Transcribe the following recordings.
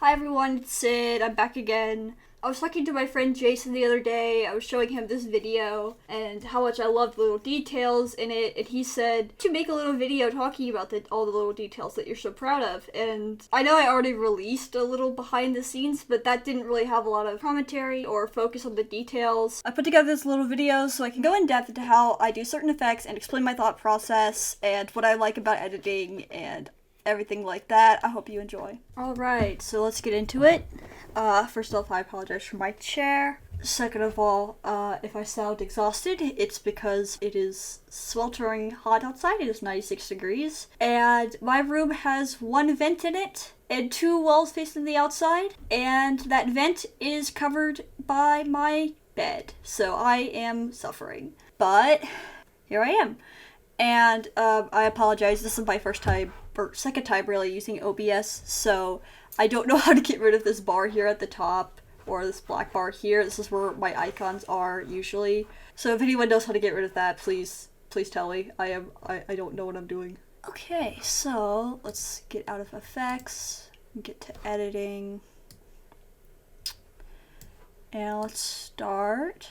Hi everyone, it's Sid. I'm back again. I was talking to my friend Jason the other day. I was showing him this video and how much I loved the little details in it, and he said to make a little video talking about all the little details that you're so proud of. And I know I already released a little behind the scenes, but that didn't really have a lot of commentary or focus on the details. I put together this little video so I can go in depth into how I do certain effects and explain my thought process and what I like about editing and everything like that. I hope you enjoy. Alright, so let's get into it. First off, I apologize for my chair. Second of all, if I sound exhausted, it's because it is sweltering hot outside. It is 96 degrees. And my room has one vent in it and two walls facing the outside. And that vent is covered by my bed. So I am suffering. But here I am. And I apologize, this is my first time, or second time really, using OBS, so I don't know how to get rid of this bar here at the top, or this black bar here. This is where my icons are usually. So if anyone knows how to get rid of that, please tell me. I don't know what I'm doing. Okay, so let's get out of effects, and get to editing. And let's start.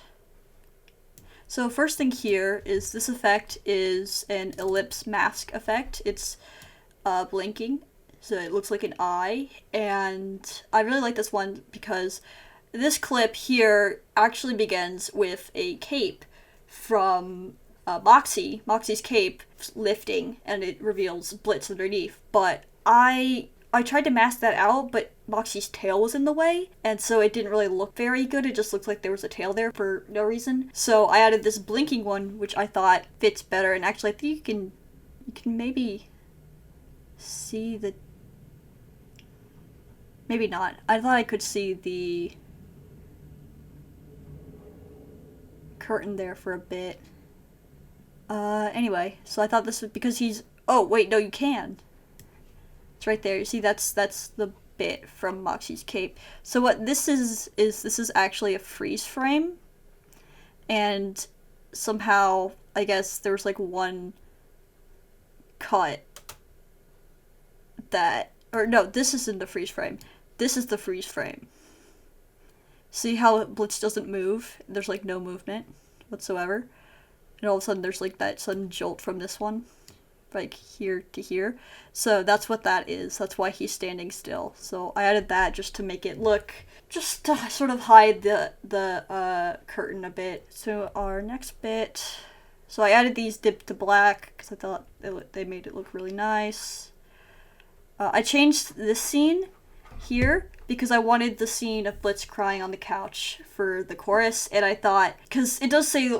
So first thing here is this effect is an ellipse mask effect. It's blinking, so it looks like an eye, and I really like this one because this clip here actually begins with a cape from Moxie's cape lifting, and it reveals Blitz underneath, but I tried to mask that out, but Moxie's tail was in the way, and so it didn't really look very good. It just looked like there was a tail there for no reason. So I added this blinking one, which I thought fits better, and actually I think you can maybe see the... Maybe not. I thought I could see the curtain there for a bit. Anyway, so I thought this was because he's... Oh, wait, no, you can. It's right there. You see, that's the bit from Moxie's cape. So what this is this is actually a freeze frame, and somehow I guess there was like one cut that, or no, this isn't the freeze frame. This is the freeze frame. See how Blitz doesn't move? There's like no movement whatsoever, and all of a sudden there's like that sudden jolt from this one, like here to here. So that's what that is. That's why he's standing still. So I added that just to make it look, just to sort of hide the curtain a bit. So our next bit, so I added these dip to black because I thought they made it look really nice. I changed this scene here because I wanted the scene of Blitz crying on the couch for the chorus, and I thought, because it does say,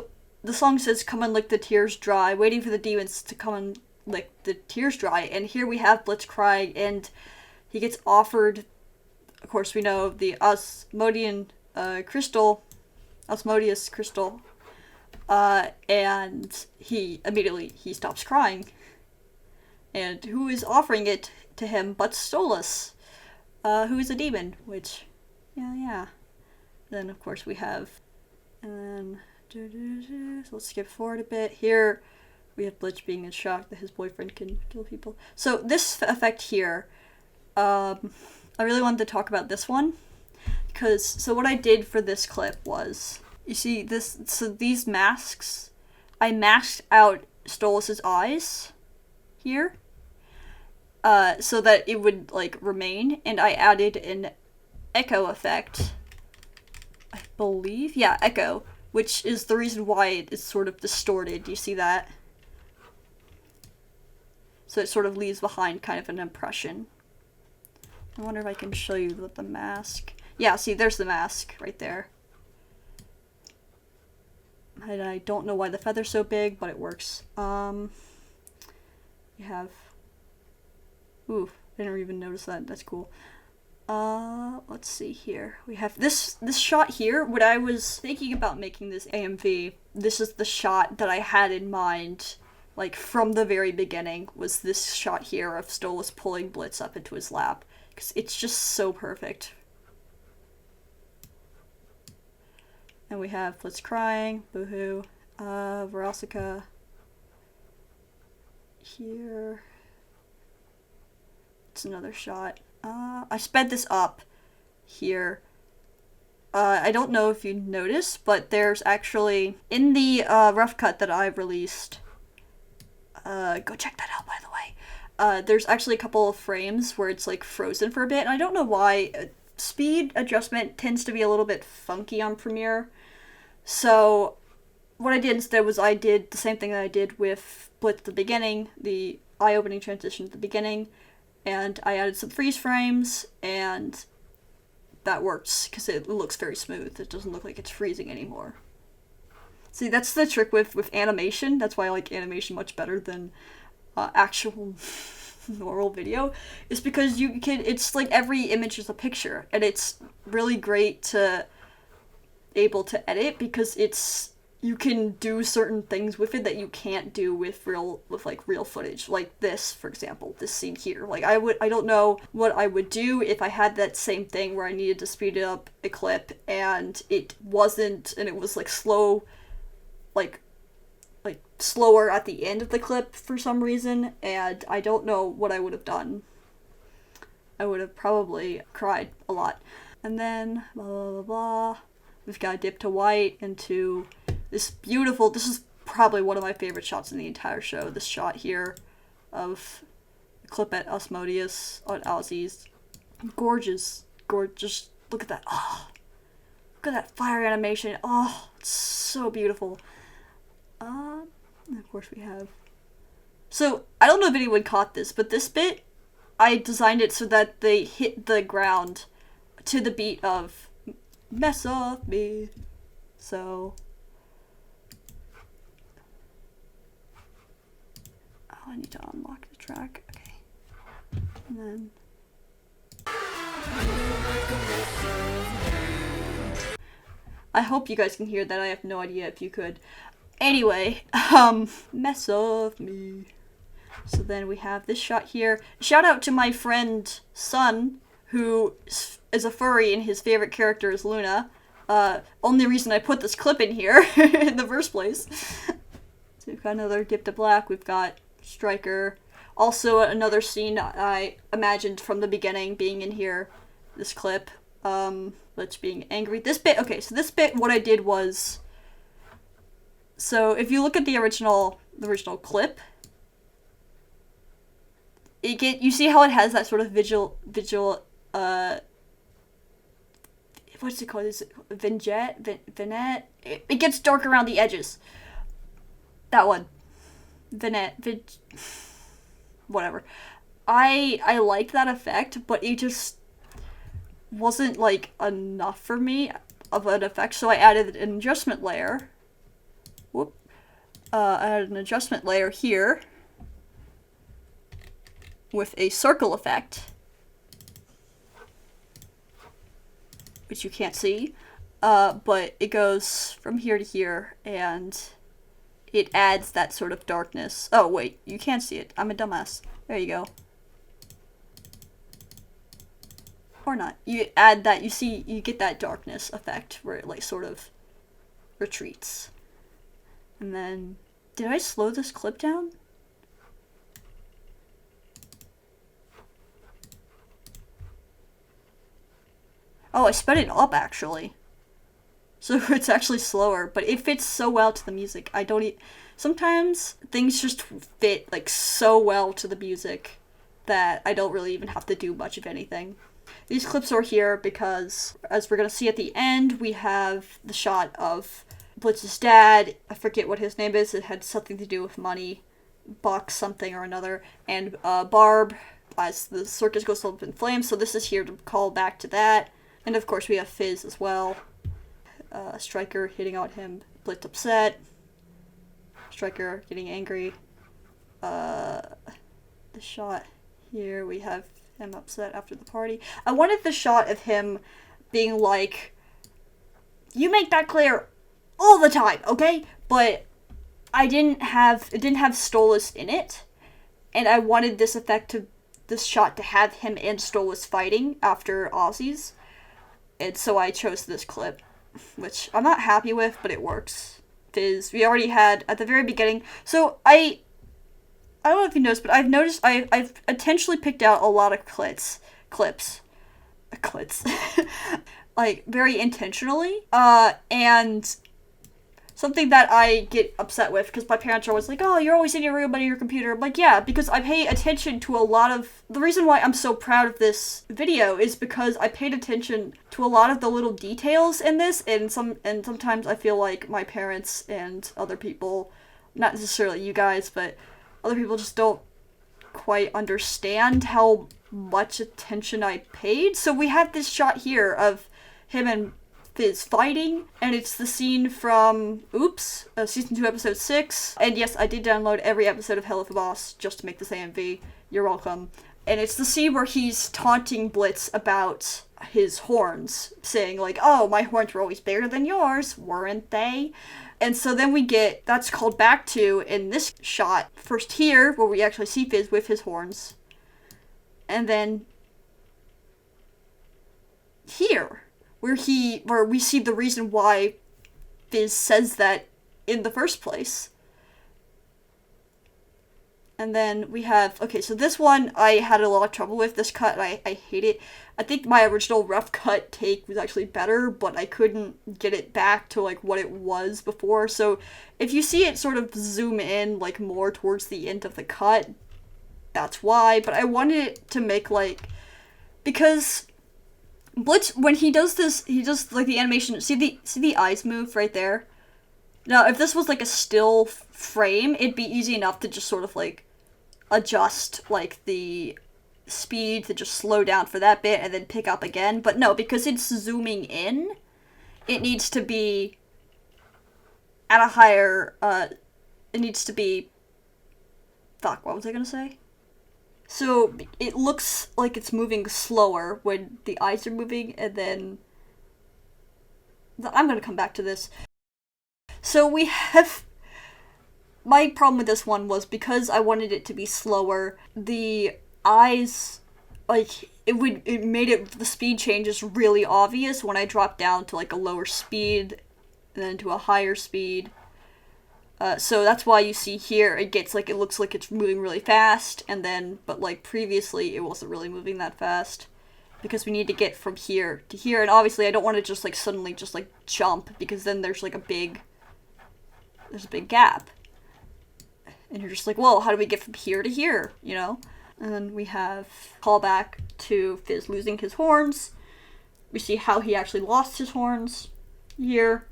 the song says, "Come and lick the tears dry, waiting for the demons to come and lick the tears dry," and here we have Blitz crying, and he gets offered, of course we know, the Osmodius crystal, and he immediately stops crying. And who is offering it to him but Stolas, who is a demon, which, yeah. Then of course we have, and then, so let's skip forward a bit. Here we have Blitz being in shock that his boyfriend can kill people. So this effect here, I really wanted to talk about this one, because, so what I did for this clip was, you see this, so these masks, I masked out Stolas' eyes here, so that it would like remain, and I added an echo effect, I believe, yeah, echo, which is the reason why it is sort of distorted. Do you see that? So it sort of leaves behind kind of an impression. I wonder if I can show you with the mask. Yeah, see, there's the mask right there. And I don't know why the feather's so big, but it works. You have... Ooh, I didn't even notice that. That's cool. Let's see here. We have this shot here. When I was thinking about making this AMV, this is the shot that I had in mind, like from the very beginning, was this shot here of Stolas pulling Blitz up into his lap. Because it's just so perfect. And we have Blitz crying, boohoo, Verosica here. It's another shot. I sped this up here. I don't know if you noticed, but there's actually, in the rough cut that I've released, go check that out by the way, there's actually a couple of frames where it's like frozen for a bit, and I don't know why. Speed adjustment tends to be a little bit funky on Premiere, so what I did instead was I did the same thing that I did with Blitz at the beginning, the eye-opening transition at the beginning, and I added some freeze frames, and that works because it looks very smooth. It doesn't look like it's freezing anymore. See, that's the trick with animation. That's why I like animation much better than actual normal video. Is because you can. It's like every image is a picture, and it's really great to able to edit because you can do certain things with it that you can't do with real footage. Like this, for example, this scene here. Like I don't know what I would do if I had that same thing where I needed to speed up a clip and it wasn't, and it was like slow, like slower at the end of the clip for some reason, and I don't know what I would have done. I would have probably cried a lot. And then blah blah blah blah. We've got dip to white into this beautiful, this is probably one of my favorite shots in the entire show, this shot here of the clip at Asmodeus on Ozzy's. Gorgeous, gorgeous, look at that, oh, look at that fire animation, oh, it's so beautiful. And of course we have, so, I don't know if anyone caught this, but this bit, I designed it so that they hit the ground to the beat of Mess Off Me, so... I need to unlock the track. Okay. And then... I hope you guys can hear that. I have no idea if you could. Anyway, Mess Off Me. So then we have this shot here. Shout out to my friend Sun, who is a furry and his favorite character is Luna. Only reason I put this clip in here in the first place. So we've got another dip to black. We've got Striker. Also another scene I imagined from the beginning being in here. This clip. Let's being angry. This bit, okay, so this bit, what I did was, so if you look at the original clip, you see how it has that sort of visual, what's it called? Is it vignette? It gets dark around the edges. That one. Whatever. I liked that effect, but it just wasn't like enough for me of an effect, so I added an adjustment layer. Whoop. I added an adjustment layer here with a circle effect, which you can't see, but it goes from here to here, and it adds that sort of darkness. Oh wait, you can't see it. I'm a dumbass. There you go. Or not. You add that, you get that darkness effect where it like sort of retreats. And then, did I slow this clip down? Oh, I sped it up actually. So it's actually slower, but it fits so well to the music. Sometimes things just fit like so well to the music that I don't really even have to do much of anything. These clips are here because, as we're going to see at the end, we have the shot of Blitz's dad. I forget what his name is. It had something to do with money, bucks, something or another. And Barb, as the circus goes up in flames. So this is here to call back to that. And of course we have Fizz as well. Striker hitting out him. Blitz upset. Striker getting angry. The shot here, we have him upset after the party. I wanted the shot of him being like, you make that clear all the time, okay? But it didn't have Stolas in it, and I wanted this shot to have him and Stolas fighting after Ozzy's, and so I chose this clip, which I'm not happy with, but it works. Fizz, we already had at the very beginning, so I don't know if you noticed, but I've noticed I've intentionally picked out a lot of clips clips, like very intentionally, and something that I get upset with, because my parents are always like, oh, you're always in your room on your computer. I'm like, yeah, because I pay attention to a lot of... The reason why I'm so proud of this video is because I paid attention to a lot of the little details in this, and sometimes I feel like my parents and other people, not necessarily you guys, but other people just don't quite understand how much attention I paid. So we have this shot here of him and Fizz fighting, and it's the scene from season 2 episode 6, and yes, I did download every episode of Hell of a Boss just to make this AMV. You're welcome. And it's the scene where he's taunting Blitz about his horns, saying like, oh, my horns were always bigger than yours, weren't they? And so then we get, that's called back to in this shot, first here, where we actually see Fizz with his horns, and then here, where we see the reason why Fizz says that in the first place. And then we have, okay, so this one I had a lot of trouble with, this cut, and I hate it. I think my original rough cut take was actually better, but I couldn't get it back to, like, what it was before. So if you see it sort of zoom in, like, more towards the end of the cut, that's why. But I wanted it to make, like, because Blitz, when he does this, he does, like, the animation, see the eyes move right there? Now, if this was, like, a still frame, it'd be easy enough to just sort of, like, adjust, like, the speed to just slow down for that bit and then pick up again. But no, because it's zooming in, it needs to be at a higher, it needs to be, fuck, what was I gonna say? So it looks like it's moving slower when the eyes are moving, and then I'm gonna come back to this. So we have, my problem with this one was because I wanted it to be slower, the eyes, like, it made it, the speed changes really obvious when I dropped down to, like, a lower speed and then to a higher speed. So that's why you see here, it gets, like, it looks like it's moving really fast, and then, but, like, previously, it wasn't really moving that fast, because we need to get from here to here, and obviously I don't want to just, like, suddenly just, like, jump, because then there's, like, there's a big gap. And you're just like, well, how do we get from here to here, you know? And then we have callback to Fizz losing his horns. We see how he actually lost his horns here.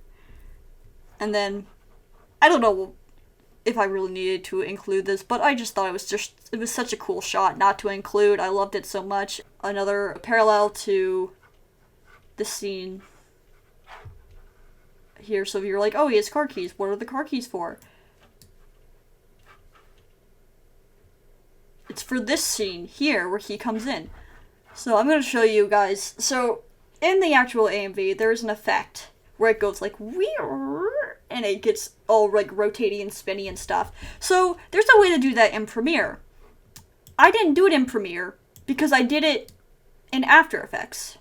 And then, I don't know if I really needed to include this, but I just thought it was such a cool shot not to include. I loved it so much. Another parallel to this scene here. So if you're like, oh, he has car keys. What are the car keys for? It's for this scene here where he comes in. So I'm going to show you guys. So in the actual AMV, there's an effect where it goes like, and it gets all like rotating and spinny and stuff. So there's no way to do that in Premiere. I didn't do it in Premiere because I did it in After Effects.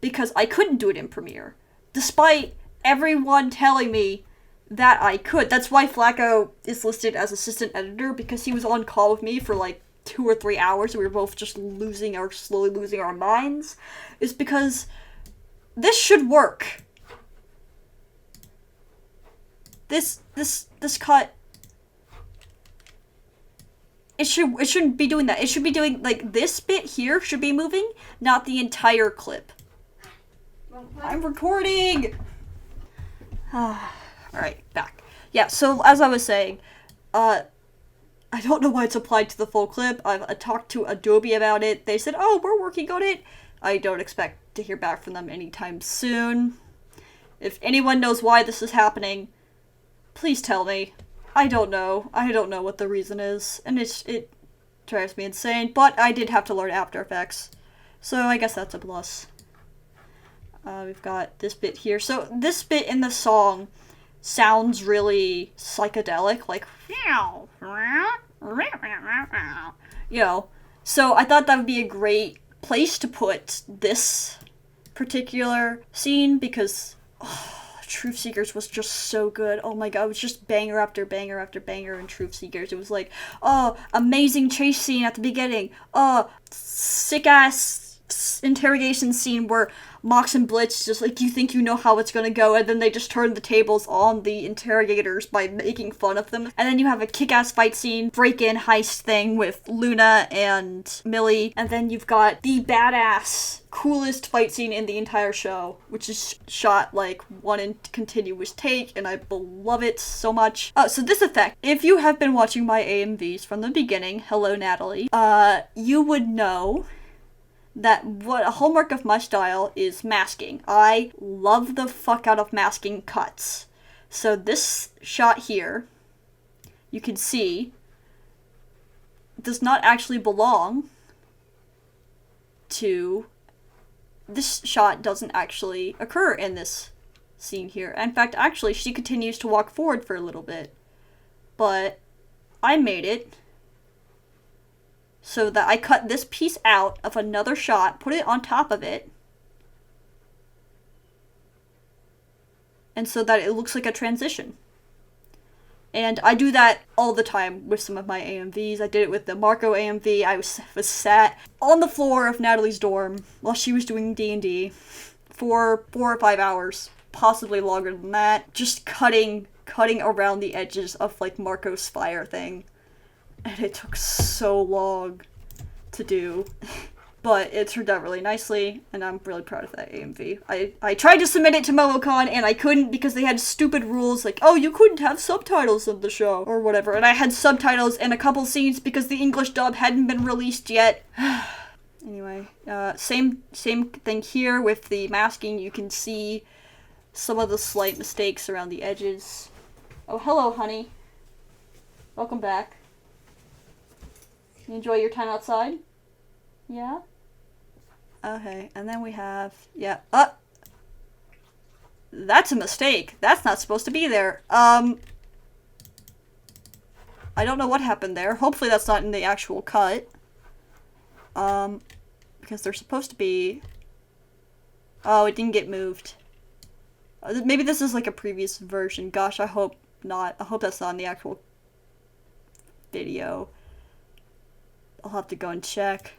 Because I couldn't do it in Premiere. Despite everyone telling me that I could. That's why Flacco is listed as assistant editor, because he was on call with me for like 2 or 3 hours and we were both just slowly losing our minds. Is because this should work. This cut, it shouldn't be doing that. It should be doing, like, this bit here should be moving, not the entire clip. I'm recording! Alright, back. Yeah, so as I was saying, I don't know why it's applied to the full clip. I've talked to Adobe about it. They said, oh, we're working on it. I don't expect to hear back from them anytime soon. If anyone knows why this is happening, please tell me. I don't know. I don't know what the reason is, and it drives me insane, but I did have to learn After Effects, so I guess that's a plus. We've got this bit here. So this bit in the song sounds really psychedelic, like, you know, so I thought that would be a great place to put this particular scene, because Truth Seekers was just so good. Oh my god, it was just banger after banger after banger in Truth Seekers. It was like, oh, amazing chase scene at the beginning. Oh, sick ass interrogation scene where Mox and Blitz just like, you think you know how it's gonna go, and then they just turn the tables on the interrogators by making fun of them. And then you have a kick-ass fight scene, break-in heist thing with Luna and Millie, and then you've got the badass coolest fight scene in the entire show, which is shot like one in continuous take, and I love it so much. So this effect, if you have been watching my AMVs from the beginning, hello Natalie, you would know that what a hallmark of my style is masking. I love the fuck out of masking cuts. So this shot here, you can see, does not actually belong to... This shot doesn't actually occur in this scene here. In fact, actually, she continues to walk forward for a little bit. But I made it so that I cut this piece out of another shot, put it on top of it, and so that it looks like a transition. And I do that all the time with some of my AMVs. I did it with the Marco AMV. I was sat on the floor of Natalie's dorm while she was doing D&D for 4 or 5 hours, possibly longer than that, just cutting around the edges of like Marco's fire thing. And it took so long to do, but it turned out really nicely, and I'm really proud of that AMV. I tried to submit it to MomoCon, and I couldn't because they had stupid rules like, oh, you couldn't have subtitles of the show, or whatever, and I had subtitles in a couple scenes because the English dub hadn't been released yet. Anyway, same thing here with the masking. You can see some of the slight mistakes around the edges. Oh, hello, honey. Welcome back. You enjoy your time outside? Yeah? Okay, and then we have... Yeah. That's a mistake. That's not supposed to be there. I don't know what happened there. Hopefully that's not in the actual cut. Because they're supposed to be... Oh, it didn't get moved. Maybe this is like a previous version. Gosh, I hope not. I hope that's not in the actual video. I'll have to go and check.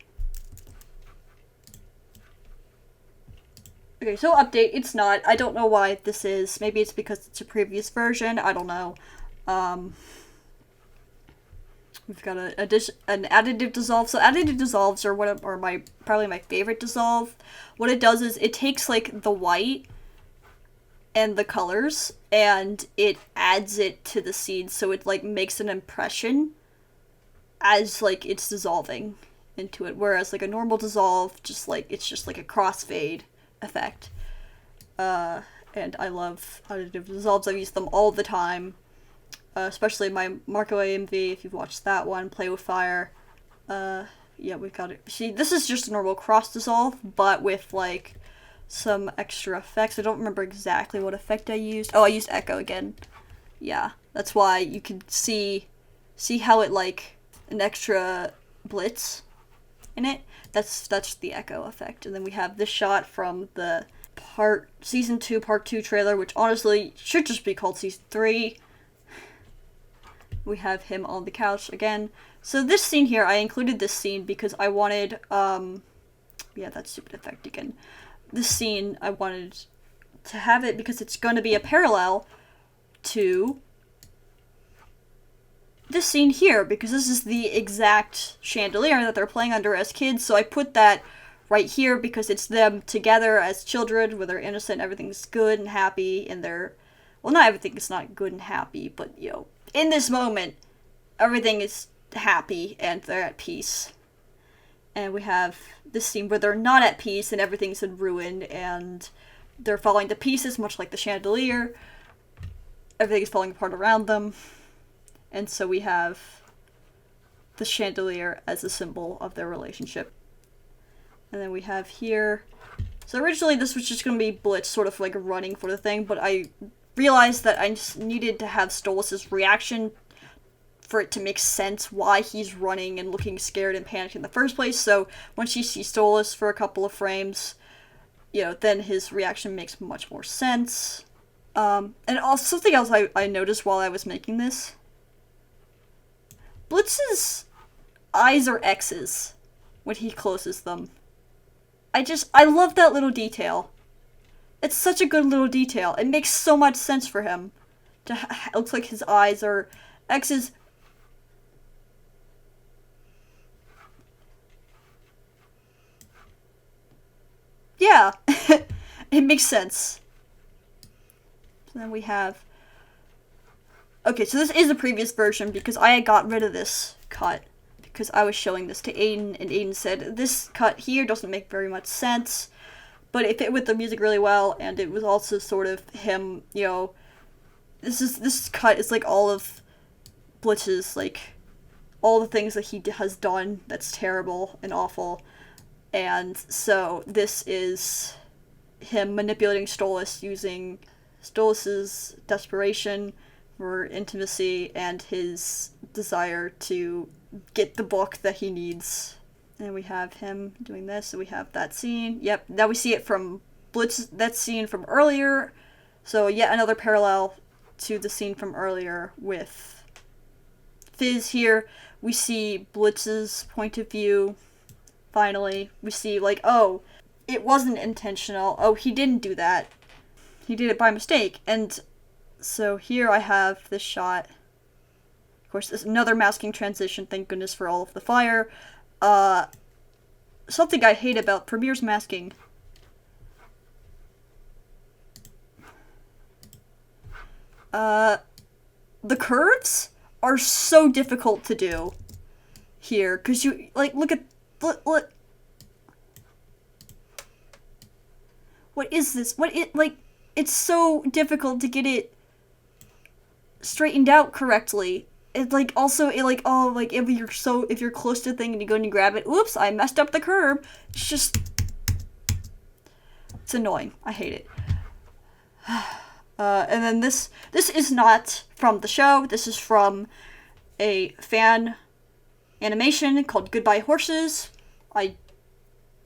Okay, so update, it's not. I don't know why this is. Maybe it's because it's a previous version. I don't know. We've got an additive dissolve. So additive dissolves are probably my favorite dissolve. What it does is it takes like the white and the colors and it adds it to the scene, so it like makes an impression as like it's dissolving into it, whereas like a normal dissolve it's just like a crossfade effect. And I love additive dissolves. I've used them all the time, especially my Marco AMV. If you've watched that one, Play with Fire. Yeah, we've got it. See, this is just a normal cross dissolve, but with like some extra effects. I don't remember exactly what effect I used. Oh, I used echo again. Yeah, that's why you can see how it like an extra blitz in it. That's the echo effect. And then we have this shot from the season 2 part 2 trailer, which honestly should just be called season 3. We have him on the couch again. So this scene here, I included this scene because I wanted yeah, that stupid effect again. This scene, I wanted to have it because it's going to be a parallel to this scene here, because this is the exact chandelier that they're playing under as kids, so I put that right here because it's them together as children where they're innocent, everything's good and happy, and well, not everything is not good and happy, but, you know, in this moment, everything is happy and they're at peace. And we have this scene where they're not at peace and everything's in ruin and they're falling to pieces, much like the chandelier. Everything's falling apart around them. And so we have the chandelier as a symbol of their relationship. And then we have here... So originally this was just going to be Blitz sort of like running for the thing, but I realized that I just needed to have Stolas' reaction for it to make sense why he's running and looking scared and panicked in the first place. So when she sees Stolas for a couple of frames, you know, then his reaction makes much more sense. And also something else I noticed while I was making this. Blitz's eyes are X's when he closes them. I love that little detail. It's such a good little detail. It makes so much sense for him. It looks like his eyes are X's. Yeah, it makes sense. So then we have... Okay, so this is the previous version because I got rid of this cut because I was showing this to Aiden, and Aiden said, this cut here doesn't make very much sense, but it fit with the music really well, and it was also sort of him, you know, this cut is like all of Blitz's, like, all the things that he has done that's terrible and awful, and so this is him manipulating Stolas using Stolas's desperation for intimacy and his desire to get the book that he needs. And we have him doing this, so we have that scene. Yep, now we see it from Blitz, that scene from earlier. So yet another parallel to the scene from earlier with Fizz here. We see Blitz's point of view, finally. We see, like, oh, it wasn't intentional. Oh, he didn't do that. He did it by mistake. And so here I have this shot. Of course, there's another masking transition, thank goodness for all of the fire. Something I hate about Premiere's masking. The curves are so difficult to do here, because you, like, look. What is this? It's so difficult to get it straightened out correctly. It's like, also, if you're close to the thing and you go and you grab it, oops, I messed up the curve. It's just, it's annoying. I hate it. And then this is not from the show. This is from a fan animation called Goodbye Horses. I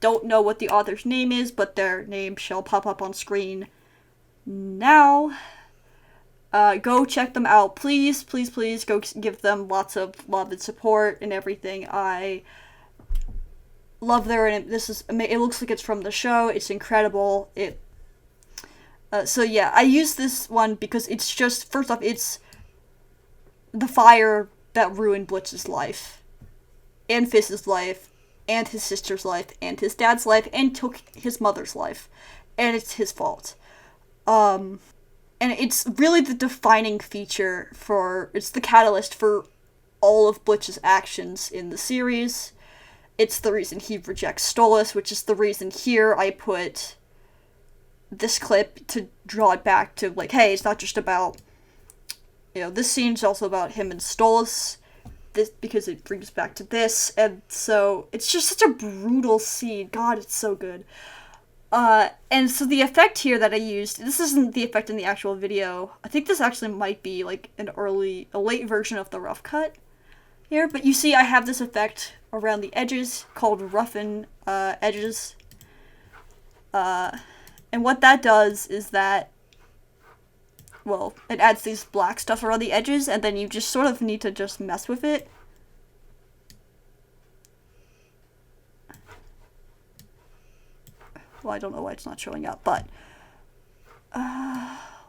don't know what the author's name is, but their name shall pop up on screen now. Go check them out, please, please, please. Go give them lots of love and support and everything. I love it looks like it's from the show. It's incredible. So yeah, I use this one because it's just, first off, it's the fire that ruined Blitz's life, and Fizz's life, and his sister's life, and his dad's life, and took his mother's life, and it's his fault. And it's really the defining feature it's the catalyst for all of Blitz's actions in the series. It's the reason he rejects Stolas, which is the reason here I put this clip to draw it back to, like, hey, it's not just about, you know, this scene's also about him and Stolas, because it brings back to this, and so it's just such a brutal scene. God, it's so good. And so the effect here that I used, this isn't the effect in the actual video. I think this actually might be like a late version of the rough cut here, but you see I have this effect around the edges called roughen edges. And what that does is that, well, it adds these black stuff around the edges, and then you just sort of need to just mess with it. Well, I don't know why it's not showing up, but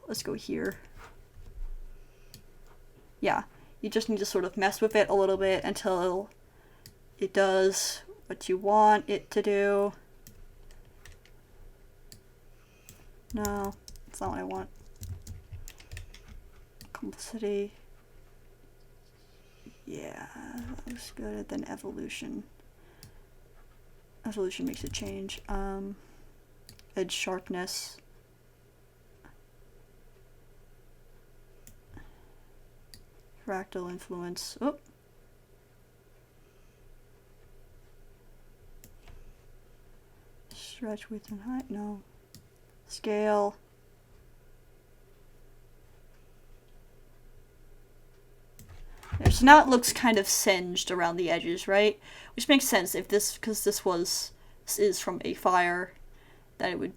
let's go here. Yeah, you just need to sort of mess with it a little bit until it does what you want it to do. No, that's not what I want. Complicity. Yeah, that looks good. Then evolution. Evolution makes a change. Edge sharpness. Fractal influence. Oh. Stretch, width, and height. No. Scale. There, so now it looks kind of singed around the edges, right? Which makes sense if because this is from a fire, that it would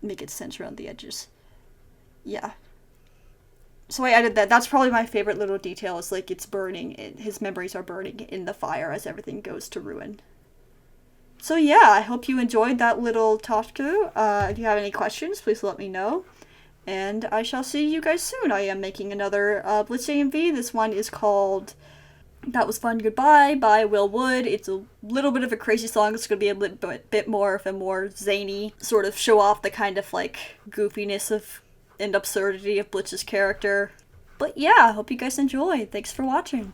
make it singe around the edges. Yeah. So I added that. That's probably my favorite little detail, is like it's burning, his memories are burning in the fire as everything goes to ruin. So yeah, I hope you enjoyed that little talk through. If you have any questions, please let me know. And I shall see you guys soon. I am making another Blitz AMV. This one is called That Was Fun Goodbye by Will Wood. It's a little bit of a crazy song. It's going to be a bit more of a more zany, sort of show off the kind of like goofiness of and absurdity of Blitz's character. But yeah, I hope you guys enjoy. Thanks for watching.